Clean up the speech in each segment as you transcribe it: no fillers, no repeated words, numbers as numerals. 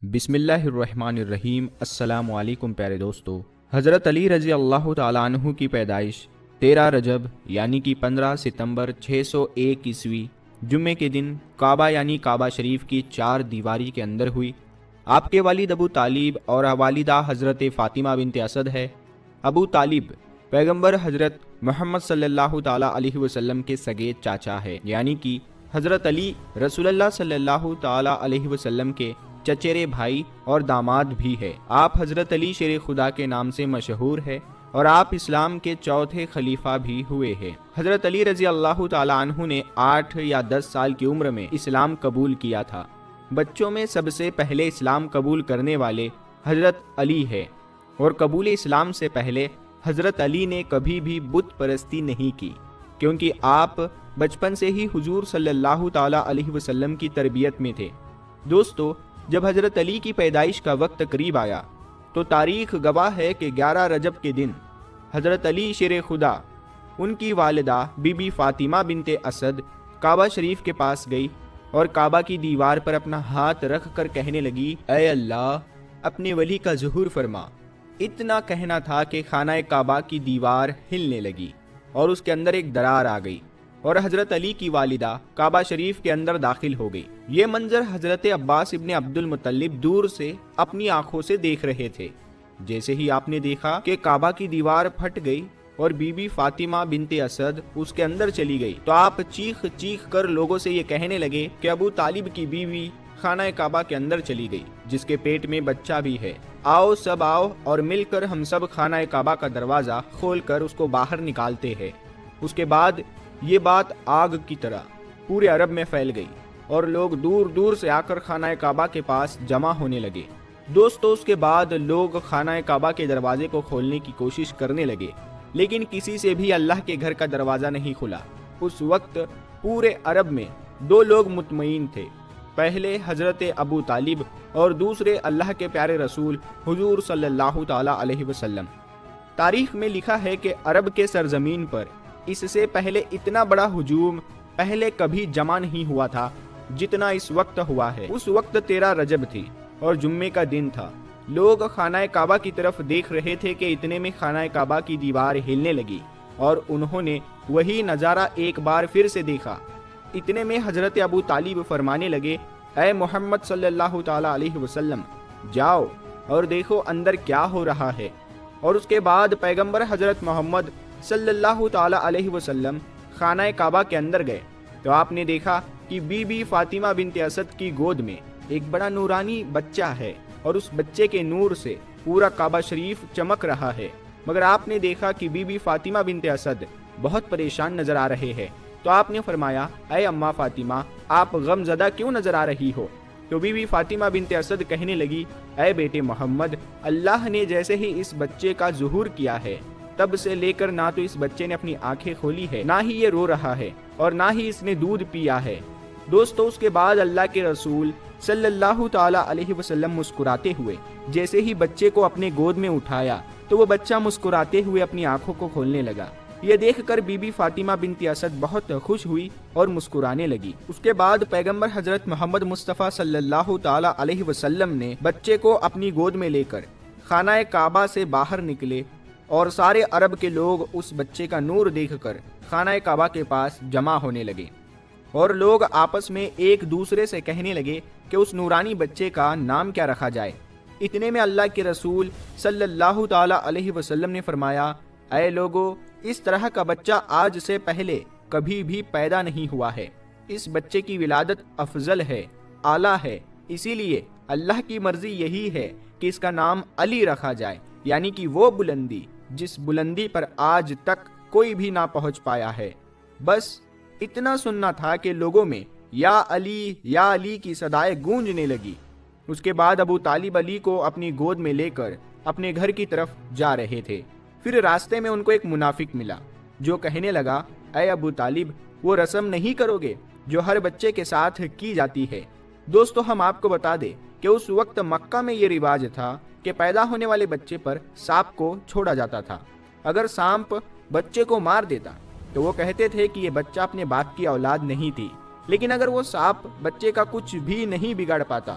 بسم اللہ الرحمن الرحیم۔ السلام علیکم پیارے دوستو۔ حضرت علی رضی اللہ تعالیٰ عنہ کی پیدائش 13 رجب یعنی کہ 15 ستمبر 601 عیسوی جمعے کے دن کعبہ یعنی کعبہ شریف کی 4 دیواری کے اندر ہوئی۔ آپ کے والد ابو طالب اور والدہ حضرت فاطمہ بنت اسد ہے۔ ابو طالب پیغمبر حضرت محمد صلی اللہ تعالیٰ علیہ وسلم کے سگے چاچا ہے، یعنی کہ حضرت علی رسول اللہ صلی اللہ تعالیٰ علیہ وسلم کے چچیرے بھائی اور داماد بھی ہے۔ آپ حضرت علی شیر خدا کے نام سے مشہور ہے اور آپ اسلام کے چوتھے خلیفہ بھی ہوئے ہیں۔ حضرت علی رضی اللہ تعالیٰ عنہ نے 8 یا 10 سال کی عمر میں اسلام قبول کیا تھا۔ بچوں میں سب سے پہلے اسلام قبول کرنے والے حضرت علی ہے، اور قبول اسلام سے پہلے حضرت علی نے کبھی بھی بت پرستی نہیں کی، کیونکہ آپ بچپن سے ہی حضور صلی اللہ تعالیٰ علیہ وسلم کی تربیت میں تھے۔ دوستو، جب حضرت علی کی پیدائش کا وقت قریب آیا تو تاریخ گواہ ہے کہ 11 رجب کے دن حضرت علی شیر خدا ان کی والدہ بی بی فاطمہ بنت اسد کعبہ شریف کے پاس گئی اور کعبہ کی دیوار پر اپنا ہاتھ رکھ کر کہنے لگی، اے اللہ اپنے ولی کا ظہور فرما۔ اتنا کہنا تھا کہ خانہ کعبہ کی دیوار ہلنے لگی اور اس کے اندر ایک درار آ گئی اور حضرت علی کی والدہ کعبہ شریف کے اندر داخل ہو گئی۔ یہ منظر حضرت عباس ابن عبد المطلب دور سے اپنی آنکھوں سے دیکھ رہے تھے۔ جیسے ہی آپ نے دیکھا کہ کعبہ کی دیوار پھٹ گئی اور بی بی فاطمہ بنت اسد اس کے اندر چلی گئی تو آپ چیخ چیخ کر لوگوں سے یہ کہنے لگے کہ ابو طالب کی بیوی خانہ کعبہ کے اندر چلی گئی، جس کے پیٹ میں بچہ بھی ہے۔ آؤ سب آؤ اور مل کر ہم سب خانہ کعبہ کا دروازہ کھول کر اس کو باہر نکالتے ہیں۔ اس کے بعد یہ بات آگ کی طرح پورے عرب میں پھیل گئی اور لوگ دور دور سے آ کر خانہ کعبہ کے پاس جمع ہونے لگے۔ دوستو، اس کے بعد لوگ خانہ کعبہ کے دروازے کو کھولنے کی کوشش کرنے لگے، لیکن کسی سے بھی اللہ کے گھر کا دروازہ نہیں کھلا۔ اس وقت پورے عرب میں 2 لوگ مطمئن تھے، پہلے حضرت ابو طالب اور دوسرے اللہ کے پیارے رسول حضور صلی اللہ تعالیٰ علیہ وسلم۔ تاریخ میں لکھا ہے کہ عرب کے سرزمین پر اس سے پہلے اتنا بڑا ہجوم پہلے کبھی جمع نہیں ہوا تھا جتنا اس وقت ہوا ہے۔ اس وقت 13 رجب تھی اور جمعے کا دن تھا۔ لوگ خانہ کعبہ کی طرف دیکھ رہے تھے کہ اتنے میں خانہ کعبہ کی دیوار ہلنے لگی اور انہوں نے وہی نظارہ ایک بار پھر سے دیکھا۔ اتنے میں حضرت ابو طالب فرمانے لگے، اے محمد صلی اللہ تعالیٰ علیہ وسلم، جاؤ اور دیکھو اندر کیا ہو رہا ہے۔ اور اس کے بعد پیغمبر حضرت محمد صلی اللہ تعالیٰ علیہ وسلم خانہ کعبہ کے اندر گئے تو آپ نے دیکھا کہ بی بی فاطمہ بنت اسد کی گود میں ایک بڑا نورانی بچہ ہے اور اس بچے کے نور سے پورا کعبہ شریف چمک رہا ہے۔ مگر آپ نے دیکھا کہ بی بی فاطمہ بنت اسد بہت پریشان نظر آ رہے ہیں تو آپ نے فرمایا، اے اماں فاطمہ، آپ غم زدہ کیوں نظر آ رہی ہو؟ تو بی بی فاطمہ بنت اسد کہنے لگی، اے بیٹے محمد، اللہ نے جیسے ہی اس بچے کا ظہور کیا ہے تب سے لے کر نہ تو اس بچے نے اپنی آنکھیں کھولی ہے، نہ ہی یہ رو رہا ہے اور نہ ہی اس نے دودھ پیا ہے۔ دوستو، اس کے بعد اللہ کے رسول صلی اللہ تعالیٰ علیہ وسلم مسکراتے ہوئے جیسے ہی بچے کو اپنے گود میں اٹھایا تو وہ بچہ مسکراتے ہوئے اپنی آنکھوں کو کھولنے لگا۔ یہ دیکھ کر بی بی فاطمہ بنت اسد بہت خوش ہوئی اور مسکرانے لگی۔ اس کے بعد پیغمبر حضرت محمد مصطفیٰ صلی اللہ تعالیٰ علیہ وسلم نے بچے کو اپنی گود میں لے کر خانہ کعبہ سے باہر نکلے اور سارے عرب کے لوگ اس بچے کا نور دیکھ کر خانہ کعبہ کے پاس جمع ہونے لگے اور لوگ آپس میں ایک دوسرے سے کہنے لگے کہ اس نورانی بچے کا نام کیا رکھا جائے۔ اتنے میں اللہ کے رسول صلی اللہ تعالیٰ علیہ وسلم نے فرمایا، اے لوگو، اس طرح کا بچہ آج سے پہلے کبھی بھی پیدا نہیں ہوا ہے۔ اس بچے کی ولادت افضل ہے، اعلیٰ ہے، اسی لیے اللہ کی مرضی یہی ہے کہ اس کا نام علی رکھا جائے، یعنی کہ وہ بلندی جس بلندی پر آج تک کوئی بھی نہ پہنچ پایا ہے۔ بس اتنا سننا تھا کہ لوگوں میں یا علی کی صدائیں گونجنے لگی۔ اس کے بعد ابو طالب علی کو اپنی گود میں لے کر اپنے گھر کی طرف جا رہے تھے۔ پھر راستے میں ان کو ایک منافق ملا جو کہنے لگا، اے ابو طالب، وہ رسم نہیں کرو گے جو ہر بچے کے ساتھ کی جاتی ہے؟ دوستو، ہم آپ کو بتا دیں کہ اس وقت مکہ میں یہ رواج تھا کہ پیدا ہونے والے بچے پر سانپ کو چھوڑا جاتا تھا۔ اگر سانپ بچے کو مار دیتا تو وہ کہتے تھے کہ یہ بچہ اپنے باپ کی اولاد نہیں تھی، لیکن اگر وہ سانپ بچے کا کچھ بھی نہیں بگاڑ پاتا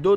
2